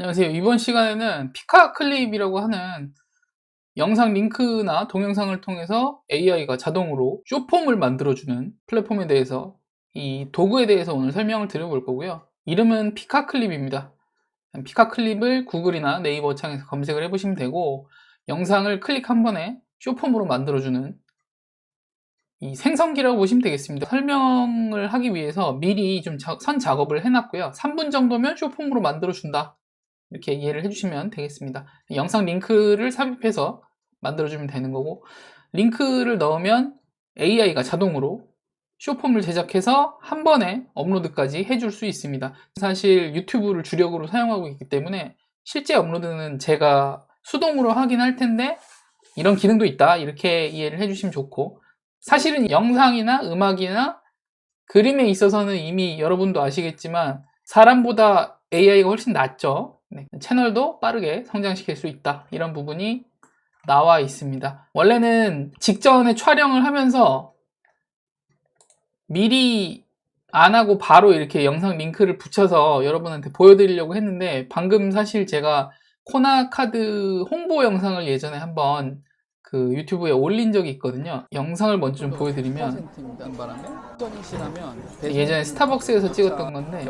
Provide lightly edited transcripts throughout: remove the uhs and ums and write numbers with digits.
안녕하세요. 이번 시간에는 피카클립이라고 하는 영상 링크나 동영상을 통해서 AI가 자동으로 숏폼을 만들어주는 플랫폼에 대해서 이 도구에 대해서 오늘 설명을 드려볼 거고요. 이름은 피카클립입니다. 피카클립을 구글이나 네이버 창에서 검색을 해보시면 되고, 영상을 클릭 한 번에 숏폼으로 만들어주는 이 생성기라고 보시면 되겠습니다. 설명을 하기 위해서 미리 좀 선 작업을 해놨고요. 3분 정도면 숏폼으로 만들어준다, 이렇게 이해를 해주시면 되겠습니다. 영상 링크를 삽입해서 만들어주면 되는 거고, 링크를 넣으면 AI가 자동으로 숏폼을 제작해서 한 번에 업로드까지 해줄 수 있습니다. 사실 유튜브를 주력으로 사용하고 있기 때문에 실제 업로드는 제가 수동으로 하긴 할 텐데, 이런 기능도 있다, 이렇게 이해를 해주시면 좋고, 사실은 영상이나 음악이나 그림에 있어서는 이미 여러분도 아시겠지만 사람보다 AI가 훨씬 낫죠. 채널도 빠르게 성장시킬 수 있다, 이런 부분이 나와 있습니다. 원래는 직전에 촬영을 하면서 미리 안 하고 바로 이렇게 영상 링크를 붙여서 여러분한테 보여드리려고 했는데, 방금 사실 제가 코나카드 홍보 영상을 예전에 한번 그 유튜브에 올린 적이 있거든요. 영상을 먼저 좀 보여드리면, 예전에 스타벅스에서 찍었던 건데,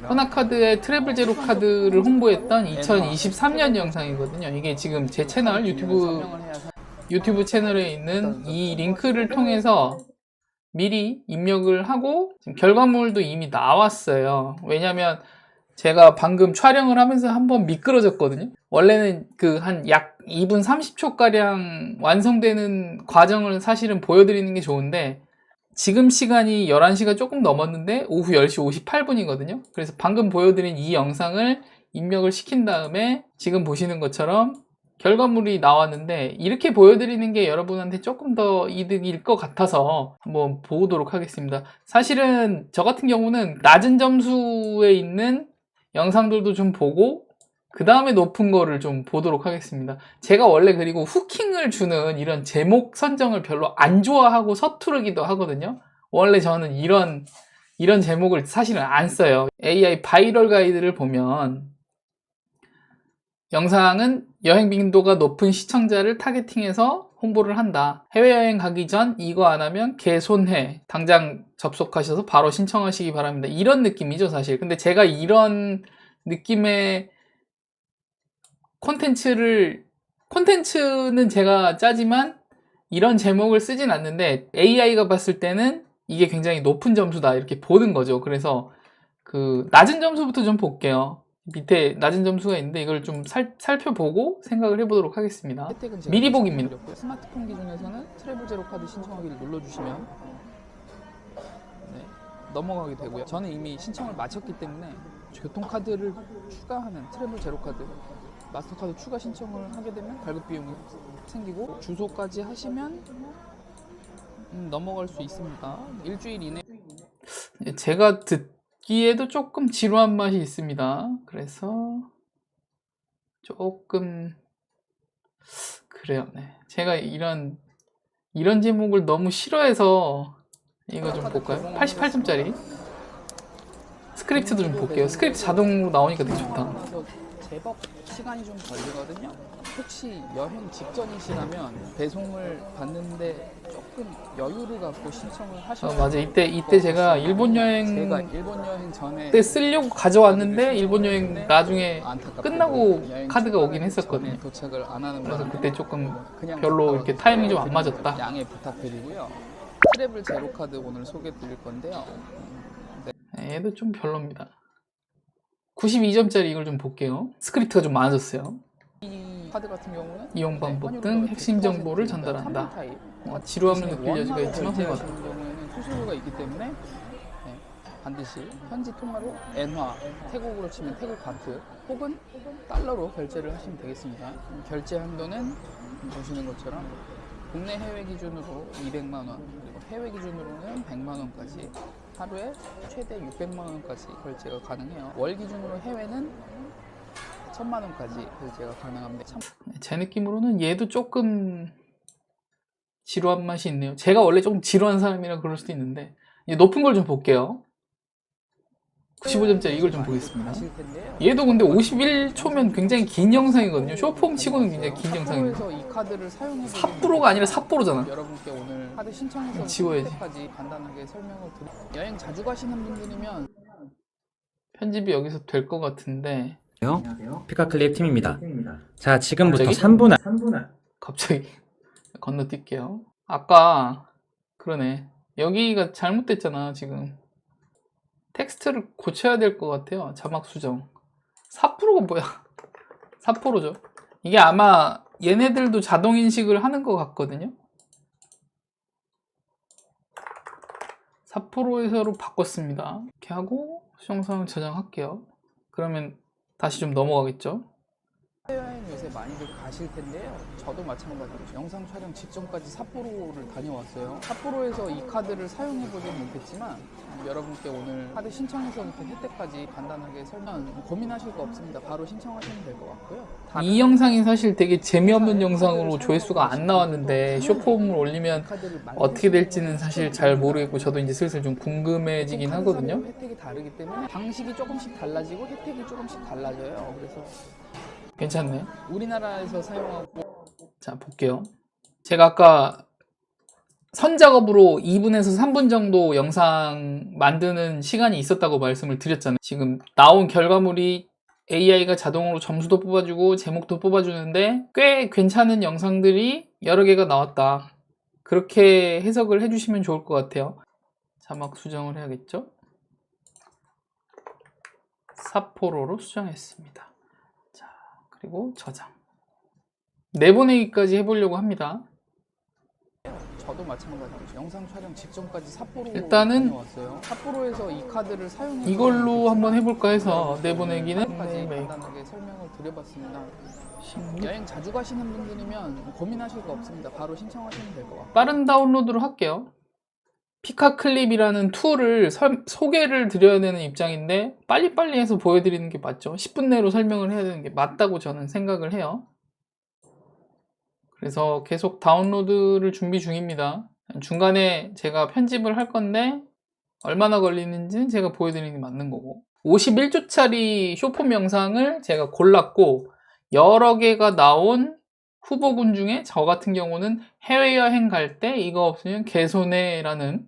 코나카드의 트래블 제로 카드를 홍보했던 2023년 영상이거든요. 이게 지금 제 채널 유튜브 채널에 있는 이 링크를 통해서 미리 입력을 하고 지금 결과물도 이미 나왔어요. 왜냐면 제가 방금 촬영을 하면서 한번 미끄러졌거든요. 원래는 그 한 약 2분 30초 가량 완성되는 과정을 사실은 보여드리는 게 좋은데, 지금 시간이 11시가 조금 넘었는데 오후 10시 58분이거든요. 그래서 방금 보여드린 이 영상을 입력을 시킨 다음에 지금 보시는 것처럼 결과물이 나왔는데, 이렇게 보여드리는 게 여러분한테 조금 더 이득일 것 같아서 한번 보도록 하겠습니다. 사실은 저 같은 경우는 낮은 점수에 있는 영상들도 좀 보고 그 다음에 높은 거를 좀 보도록 하겠습니다. 제가 원래 그리고 후킹을 주는 이런 제목 선정을 별로 안 좋아하고 서투르기도 하거든요. 원래 저는 이런 제목을 사실은 안 써요. AI 바이럴 가이드를 보면 영상은 여행 빈도가 높은 시청자를 타겟팅해서 홍보를 한다. 해외여행 가기 전 이거 안 하면 개손해. 당장 접속하셔서 바로 신청하시기 바랍니다. 이런 느낌이죠, 사실. 근데 제가 이런 느낌의 콘텐츠는 제가 짜지만 이런 제목을 쓰진 않는데, AI가 봤을 때는 이게 굉장히 높은 점수다, 이렇게 보는 거죠. 그래서 그 낮은 점수부터 좀 볼게요. 밑에 낮은 점수가 있는데 이걸 좀 살펴보고 생각을 해보도록 하겠습니다. 미리 보기입니다. 스마트폰 기준에서는 트래블 제로 카드 신청하기를 눌러주시면 넘어가게 되고요. 저는 이미 신청을 마쳤기 때문에 교통카드를 추가하는 트래블 제로 카드, 마스터카드 추가 신청을 하게 되면 발급 비용이 생기고, 주소까지 하시면 넘어갈 수 있습니다. 일주일 이내. 제가 듣기에도 조금 지루한 맛이 있습니다. 그래서 조금 그래요. 제가 이런 제목을 너무 싫어해서 이거 좀 볼까요? 88점짜리 스크립트도 좀 볼게요. 스크립트 자동으로 나오니까 되게 좋다. 제법 시간이 좀 걸리거든요. 혹시 여행 직전이시라면 배송을 받는데 조금 여유를 갖고 신청을 하셔야 맞아. 이때 제가 일본 여행 전에 때 쓰려고 가져왔는데, 일본 여행 나중에 끝나고 카드가 오긴 했었거든요. 도착을 안 하는, 그래서 그때 조금 별로 이렇게 타이밍이 좀 안 맞았다. 양해 부탁드리고요. 트래블 제로 카드 오늘 소개해 드릴 건데요. 얘도 좀 별로입니다. 92점짜리 이걸 좀 볼게요. 스크립트가 좀 많아졌어요. 이 카드 같은 경우는 이용 방법 등 핵심 정보를 전달한다. 지루함을 느낄 여지가 있지만 훌륭하다. 같은 경우에는 수수료가 있기 때문에 반드시 현지 통화로 엔화, 태국으로 치면 태국 바트 혹은 달러로 결제를 하시면 되겠습니다. 결제 한도는 보시는 것처럼 국내 해외 기준으로 200만 원, 그리고 해외 기준으로는 100만 원까지, 하루에 최대 600만 원까지 결제가 가능해요. 월 기준으로 해외는 1000만 원까지 결제가 가능합니다. 제 느낌으로는 얘도 조금 지루한 맛이 있네요. 제가 원래 조금 지루한 사람이라 그럴 수도 있는데, 높은 걸 좀 볼게요. 95점짜리 이걸 좀 보겠습니다. 아실 텐데요. 얘도 근데 51초면 굉장히 긴 영상이거든요. 쇼폼 치고는 굉장히 긴 영상입니다. 삿포로에서 이 카드를 사용해 삿포로가 아니라 삿포로잖아. 여러분께 오늘 카드 신청해서 지워야지. 그때까지 간단하게 설명을 드릴게요. 여행 자주 가시는 분들이면 편집이 여기서 될 것 같은데 안녕하세요. 피카클립 팀입니다. 자, 지금부터 갑자기? 3분할 갑자기 건너뛸게요. 아까 그러네. 여기가 잘못됐잖아. 지금 텍스트를 고쳐야 될 것 같아요. 자막 수정. 삿포로가 뭐야? 삿포로죠. 이게 아마 얘네들도 자동 인식을 하는 것 같거든요. 삿포로에서로 바꿨습니다. 이렇게 하고 수정사항 저장할게요. 그러면 다시 좀 넘어가겠죠. 해외여행 요새 많이들 가실 텐데요. 저도 마찬가지로 영상 촬영 직전까지 삿포로를 다녀왔어요. 삿포로에서 이 카드를 사용해보진 못했지만 여러분께 오늘 카드 신청해서부터 혜택까지 간단하게 설명 고민하실 거 없습니다. 바로 신청하시면 될 것 같고요. 이 영상이 사실 되게 재미없는 영상으로 조회수가 안 나왔는데 쇼폼을 올리면 어떻게 될지는 사실 잘 모르겠고 저도 이제 슬슬 좀 궁금해지긴 하거든요. 혜택이 다르기 때문에 방식이 조금씩 달라지고 혜택이 조금씩 달라져요. 그래서 괜찮네. 우리나라에서 사용하고 자, 볼게요. 제가 아까 선작업으로 2분에서 3분 정도 영상 만드는 시간이 있었다고 말씀을 드렸잖아요. 지금 나온 결과물이 AI가 자동으로 점수도 뽑아주고 제목도 뽑아주는데 꽤 괜찮은 영상들이 여러 개가 나왔다. 그렇게 해석을 해주시면 좋을 것 같아요. 자막 수정을 해야겠죠? 삿포로로 수정했습니다. 자, 그리고 저장. 내보내기까지 해보려고 합니다. 저도 마찬가지로 영상 촬영 직전까지 삿포로 일단은 다녀왔어요. 삿포로에서 이 카드를 사용해 이걸로 한번 해볼까 해서 내보내기는 까지 간단하게 설명을 드려봤습니다. 여행 자주 가시는 분들이면 고민하실 거 없습니다. 바로 신청하시면 될 것 같아요. 빠른 다운로드로 할게요. 피카클립이라는 툴을 소개를 드려야 되는 입장인데 빨리빨리 해서 보여드리는 게 맞죠. 10분 내로 설명을 해야 되는 게 맞다고 저는 생각을 해요. 그래서 계속 다운로드를 준비 중입니다. 중간에 제가 편집을 할 건데 얼마나 걸리는지는 제가 보여드리는 게 맞는 거고 51초짜리 쇼폼 영상을 제가 골랐고 여러 개가 나온 후보군 중에 저 같은 경우는 해외여행 갈 때 이거 없으면 개손해라는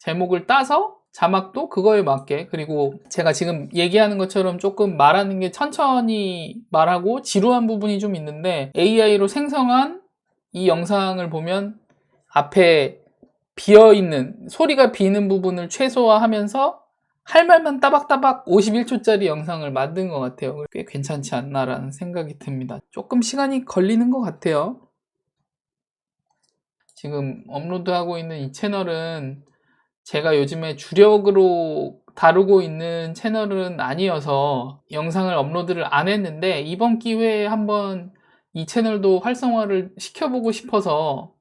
제목을 따서 자막도 그거에 맞게 그리고 제가 지금 얘기하는 것처럼 조금 말하는 게 천천히 말하고 지루한 부분이 좀 있는데 AI로 생성한 이 영상을 보면 앞에 비어있는 소리가 비는 부분을 최소화하면서 할 말만 따박따박 51초짜리 영상을 만든 것 같아요. 꽤 괜찮지 않나라는 생각이 듭니다. 조금 시간이 걸리는 것 같아요. 지금 업로드하고 있는 이 채널은 제가 요즘에 주력으로 다루고 있는 채널은 아니어서 영상을 업로드를 안 했는데 이번 기회에 한번 이 채널도 활성화를 시켜보고 싶어서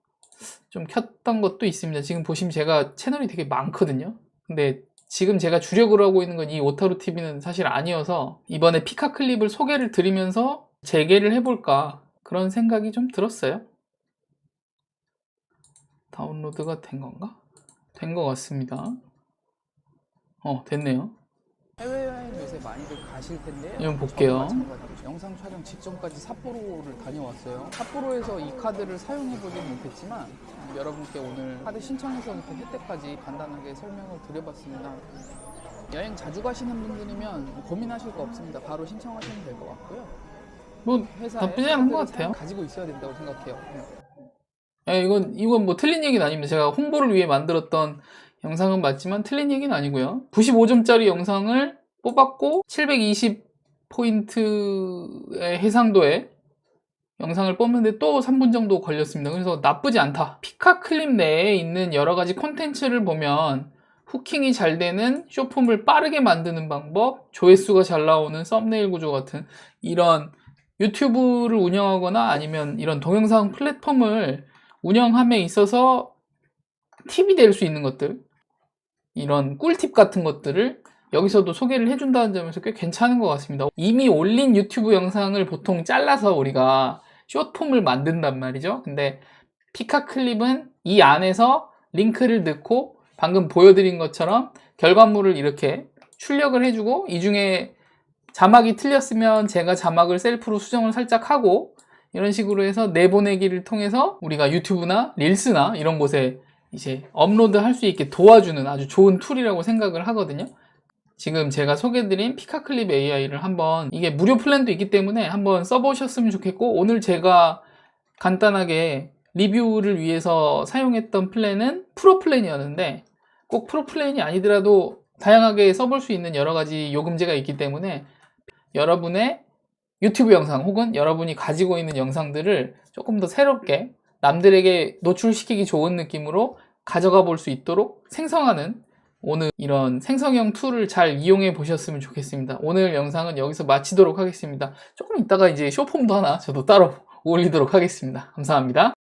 좀 켰던 것도 있습니다. 지금 보시면 제가 채널이 되게 많거든요. 근데 지금 제가 주력으로 하고 있는 건 이 오타루 TV는 사실 아니어서 이번에 피카클립을 소개를 드리면서 재개를 해볼까 그런 생각이 좀 들었어요. 다운로드가 된 건가? 된 것 같습니다. 됐네요. 해외여행 요새 많이들 가실 텐데요. 한번 볼게요. 저도 마찬가지로 영상 촬영 직전까지 삿포로를 다녀왔어요. 삿포로에서 이 카드를 사용해보진 못했지만 여러분께 오늘 카드 신청해서부터 혜택까지 간단하게 설명을 드려봤습니다. 여행 자주 가시는 분들이면 고민하실 거 없습니다. 바로 신청하시면 될 것 같고요. 뭐 나쁘지 않은 것 같아요. 가지고 있어야 된다고 생각해요. 이건 뭐 틀린 얘기는 아닙니다. 제가 홍보를 위해 만들었던 영상은 맞지만 틀린 얘기는 아니고요. 95점짜리 영상을 뽑았고 720포인트의 해상도에 영상을 뽑는데 또 3분 정도 걸렸습니다. 그래서 나쁘지 않다. 피카클립 내에 있는 여러 가지 콘텐츠를 보면 후킹이 잘 되는 쇼폼을 빠르게 만드는 방법, 조회수가 잘 나오는 썸네일 구조 같은 이런 유튜브를 운영하거나 아니면 이런 동영상 플랫폼을 운영함에 있어서 팁이 될 수 있는 것들, 이런 꿀팁 같은 것들을 여기서도 소개를 해준다는 점에서 꽤 괜찮은 것 같습니다. 이미 올린 유튜브 영상을 보통 잘라서 우리가 숏폼을 만든단 말이죠. 근데 피카클립은 이 안에서 링크를 넣고 방금 보여드린 것처럼 결과물을 이렇게 출력을 해주고 이 중에 자막이 틀렸으면 제가 자막을 셀프로 수정을 살짝 하고 이런 식으로 해서 내보내기를 통해서 우리가 유튜브나 릴스나 이런 곳에 이제 업로드 할 수 있게 도와주는 아주 좋은 툴이라고 생각을 하거든요. 지금 제가 소개해드린 피카클립 AI를 한번, 이게 무료 플랜도 있기 때문에 한번 써보셨으면 좋겠고, 오늘 제가 간단하게 리뷰를 위해서 사용했던 플랜은 프로 플랜이었는데 꼭 프로 플랜이 아니더라도 다양하게 써볼 수 있는 여러 가지 요금제가 있기 때문에 여러분의 유튜브 영상 혹은 여러분이 가지고 있는 영상들을 조금 더 새롭게 남들에게 노출시키기 좋은 느낌으로 가져가 볼 수 있도록 생성하는 오늘 이런 생성형 툴을 잘 이용해 보셨으면 좋겠습니다. 오늘 영상은 여기서 마치도록 하겠습니다. 조금 이따가 이제 쇼폼도 하나 저도 따로 올리도록 하겠습니다. 감사합니다.